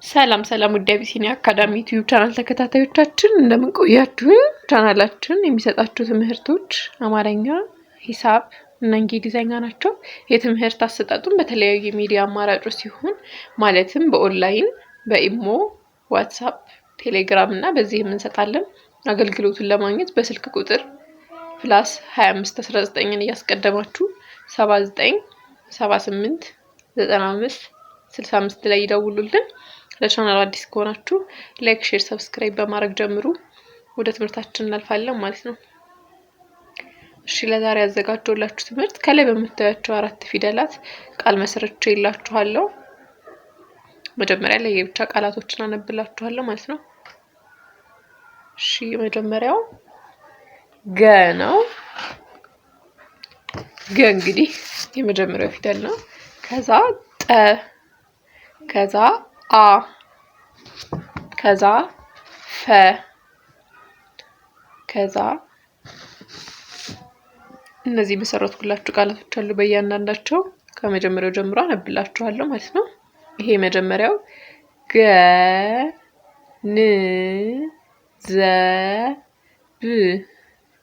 ሰላም ሰላም ውድ አቢሲኒያ አካዳሚ ዩቲዩብ ቻናል ተከታታዮቻችን እንደምን ቆያችሁ? ቻናላችን የሚሰጣችሁ ትምህርቶች አማርኛ፣ ሂሳብ እና እንግሊዝኛ ናቸው። የትምህርት አሰጣጡም በተለያዩ ሚዲያ አማራጮች ሲሆን ማለትም በኦንላይን፣ በኢሞ፣ ዋትስአፕ፣ ቴሌግራም እና በዚህም እንሰጣለን። አገልግሎቱን ለማግኘት በስልክ ቁጥር +25 19ን እያስቀደማችሁ 79 78 95 65 ላይ ይደውሉልን። ለቻናሉ አዲስ ከሆናችሁ ላይክ፣ ሼር፣ ሰብስክራይብ በማድረግ ጀምሩ። ወደ ትምህርታችን እናልፋለን ማለት ነው። እሺ ለዛሬ ያዘጋጀሁላችሁ ትምህርት ከላይ በምታዩቸው 4 ፊደላት ቃል መስርቼ ይላችኋለሁ። መጀመሪያ ላይ የብቻ ቃላቶችን አነብላችኋለሁ ማለት ነው። እሺ መጀመሪያው ገ ነው። ገ እንግዲህ የመጀመሪያው ፊደል ነው። ከዛ ጠ፣ ከዛ አ፣ ከዛ ፈ፣ ከዛ እነዚህ መሰረትኩላችሁ ቃላቶች አሉ። በእያንዳንዳቸው ከመጀመሪያው ጀምሮ አነብላችኋለሁ ማለት ነው። ይሄ መጀመሪያው ገ ን ዘ ብ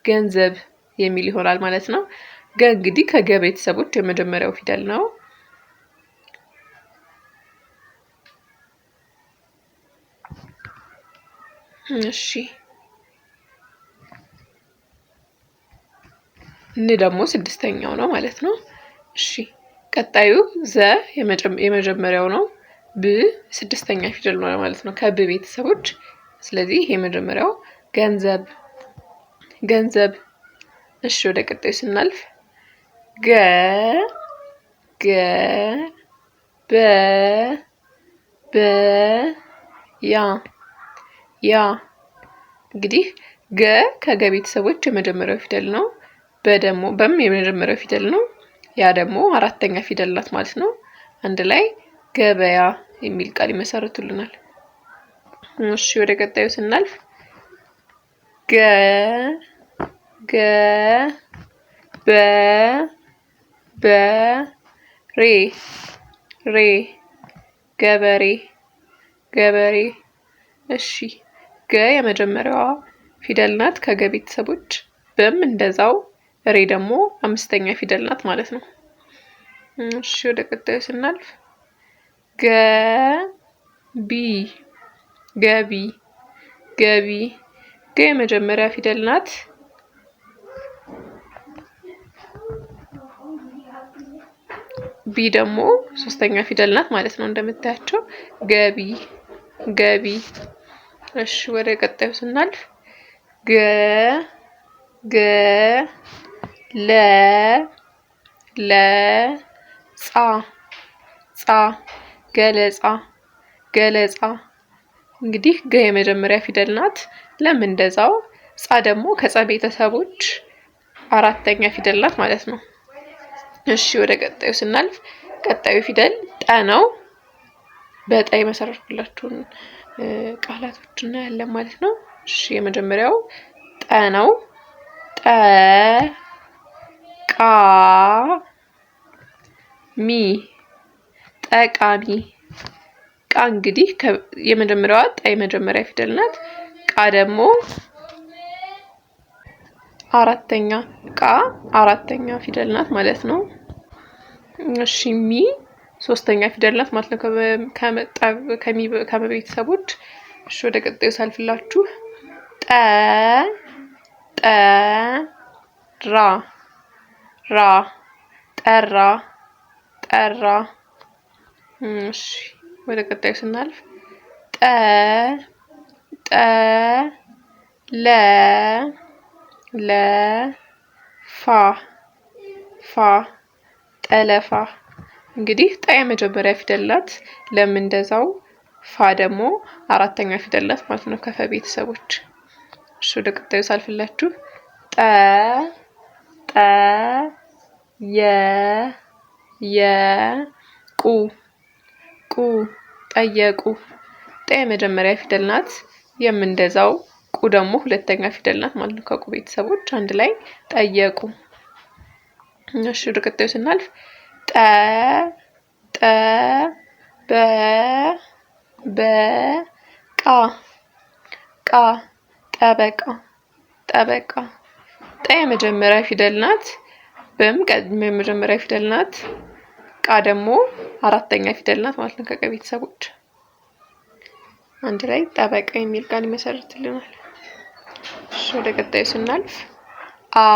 ገንዘብ የሚል ይሆናል ማለት ነው። ገ እንግዲህ ከገ ቤተሰቦች የመጀመሪያው ፊደል ነው። እሺ ን ደግሞ ስድስተኛው ነው ማለት ነው። እሺ ቀጣዩ ዘ የመጀመሪያው ነው። ብ ስድስተኛ ፊደል ነው ማለት ነው ከብ ቤተሰቦች። ስለዚህ ይሄ የመጀመሪያው ገንዘብ፣ ገንዘብ። እሺ ወደ ቀጣዩ ስናልፍ ገ ገ በ በ ያ ያ እንግዲህ ገ ከገ ቤተሰቦች የመጀመሪያው ፊደል ነው። በደሞ በም የመጀመሪያው ፊደል ነው። ያ ደግሞ አራተኛ ፊደል ናት ማለት ነው። አንድ ላይ ገበያ የሚል ቃል ይመሰርቱልናል። እሺ ወደ ቀጣዩ ስናልፍ ገ ገ በ በ ሬ ሬ ገበሬ ገበሬ። እሺ ገ የመጀመሪያዋ ፊደል ናት ከገ ቤተሰቦች። በም እንደዛው፣ ሬ ደግሞ አምስተኛ ፊደል ናት ማለት ነው። እሺ ወደ ቀጣዩ ስናልፍ ገ ቢ ገቢ ገቢ። ገ የመጀመሪያ ፊደል ናት። ቢ ደግሞ ሶስተኛ ፊደል ናት ማለት ነው እንደምታያቸው ገቢ ገቢ። እሺ ወደ ቀጣዩ ስናልፍ ገ ገ ለ ለ ጻ ጻ ገለጻ ገለጻ። እንግዲህ ገ የመጀመሪያ ፊደል ናት። ለም እንደዛው፣ ጻ ደግሞ ከጸ ቤተሰቦች አራተኛ ፊደል ናት ማለት ነው። እሺ ወደ ቀጣዩ ስናልፍ ቀጣዩ ፊደል ጠ ነው። በጠ የመሰረትኩላችሁን ቃላቶች እናያለን ማለት ነው። እሺ የመጀመሪያው ጠ ነው። ጠ ቃ ሚ ጠቃሚ። ቃ እንግዲህ የመጀመሪያዋ ጠ የመጀመሪያ ፊደል ናት። ቃ ደግሞ አራተኛ ፊደል ናት ማለት ነው። እሺ ሚ ሶስተኛ ፊደል ናት ማለት ነው ከቤተሰቦች። እሺ ወደ ቀጣዩ ሳልፍላችሁ ጠ ጠ ራ ራ ጠራ ጠራ። እሺ ወደ ቀጣዩ ስናልፍ ጠ ጠ ለ ለ ፋ ፋ ጠለፋ። እንግዲህ ጠ የመጀመሪያ ፊደል ናት። ለም እንደዛው፣ ፋ ደግሞ አራተኛ ፊደል ናት ማለት ነው ከፈ ቤተሰቦች። እሺ ወደ ቀጣዩ ሳልፍላችሁ ጠ ጠ የ የ ቁ ቁ ጠየቁ። ጠ የመጀመሪያ ፊደል ናት። የም እንደዛው፣ ቁ ደግሞ ሁለተኛ ፊደል ናት ማለት ነው ከቁ ቤተሰቦች። አንድ ላይ ጠየቁ። እሺ ወደ ቀጣዩ ስናልፍ ጠ ጠ በ በቃ ቃ ጠበቃ ጠበቃ። ጠ የመጀመሪያ ፊደል ናት። በም የመጀመሪያ ፊደል ናት። ቃ ደግሞ አራተኛ ፊደል ናት ማለት ነው። ከቀ ቤተሰቦች አንድ ላይ ጠበቃ የሚል ቃል ይመሰርትልናል። እሺ ወደ ቀጣዩ ስናልፍ አ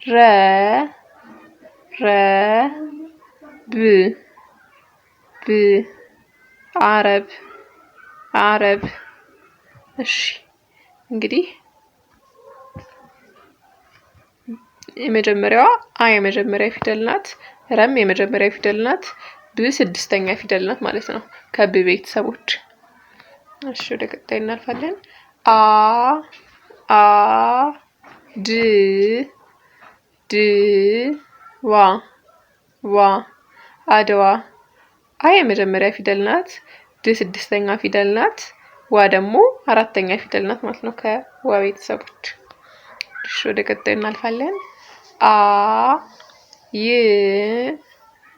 ረ ብ አረብ። እሺ እንግዲህ የመጀመሪያዋ አ የመጀመሪያ ፊደል ናት። ረም የመጀመሪያ ፊደል ናት። ብ ስድስተኛ ፊደል ናት ማለት ነው ከብ ቤተሰቦች። እሺ ወደ ቀጣይ እናልፋለን። ድ ዋ አድዋ። አ የመጀመሪያ ፊደል ናት። ድ ስድስተኛ ፊደል ናት። ዋ ደግሞ አራተኛ ፊደል ናት ማለት ነው ከዋ ቤተሰቦች። እሺ ወደ ቀጣይ እናልፋለን።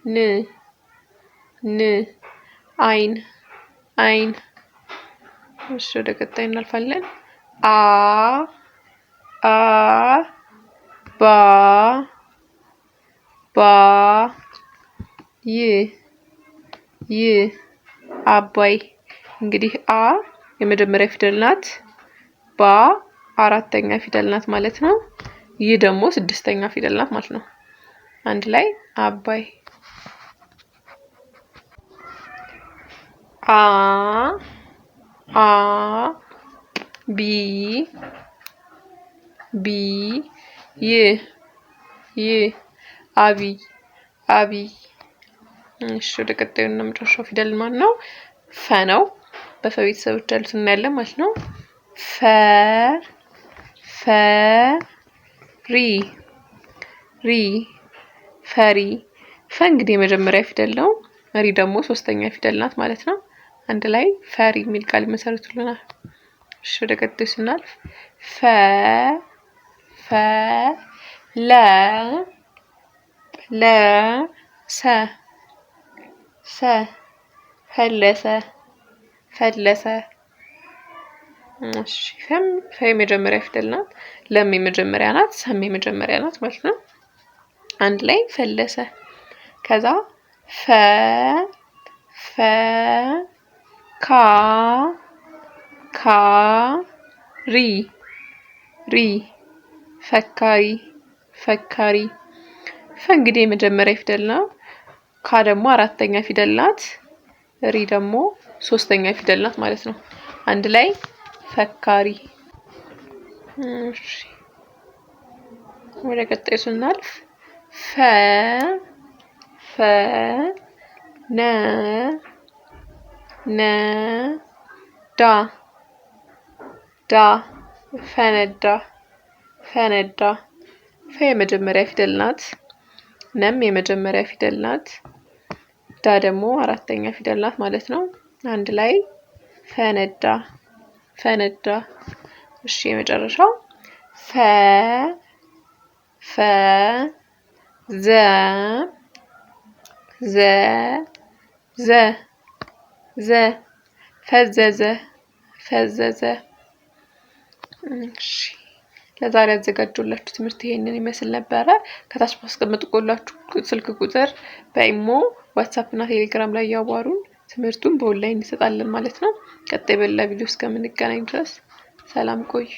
ን አይን። እሺ ወደ ቀጣይ እናልፋለን። አባይ። እንግዲህ አ የመጀመሪያ ፊደል ናት። ባ አራተኛ ፊደል ናት ማለት ነው። ይህ ደግሞ ስድስተኛ ፊደል ናት ማለት ነው። አንድ ላይ አባይ። ቢ አቢይ። እሺ ወደ ቀጣዩ እና መጨረሻው ፊደል ማን ነው? ፈ ነው። በፈ ቤተሰቦች ያሉት እናያለን ማለት ነው። ፈሪ። ፈ እንግዲህ የመጀመሪያ ፊደል ነው። ሪ ደግሞ ሶስተኛ ፊደል ናት ማለት ነው። አንድ ላይ ፈሪ የሚል ቃል ይመሰርቱልናል። እሺ ወደ ቀጣዩ ስናልፍ ፈለሰ። እሺ ፈ የመጀመሪያ ፊደል ናት። ለም የመጀመሪያ ናት። ሰም የመጀመሪያ ናት ማለት ነው። አንድ ላይ ፈለሰ። ከዛ ሪ ፈካሪ። ፈ እንግዲህ የመጀመሪያ ፊደል ነው። ካ ደግሞ አራተኛ ፊደል ናት። ሪ ደግሞ ሶስተኛ ፊደል ናት ማለት ነው። አንድ ላይ ፈካሪ። እሺ ወደ ቀጣዩ ስናልፍ ፈነዳ። ፈ የመጀመሪያ ፊደል ናት። ነም የመጀመሪያ ፊደል ናት። ዳ ደግሞ አራተኛ ፊደል ናት ማለት ነው። አንድ ላይ ፈነዳ። እሺ የመጨረሻው ፈዘዘ። እሺ ለዛሬ ያዘጋጀሁላችሁ ትምህርት ይሄንን ይመስል ነበረ። ከታች ባስቀመጥኩላችሁ ስልክ ቁጥር በኢሞ፣ ዋትስአፕ እና ቴሌግራም ላይ ያዋሩን። ትምህርቱን በኦንላይን እንሰጣለን ማለት ነው። ቀጣይ በሌላ ቪዲዮ እስከምንገናኝ ድረስ ሰላም ቆዩ።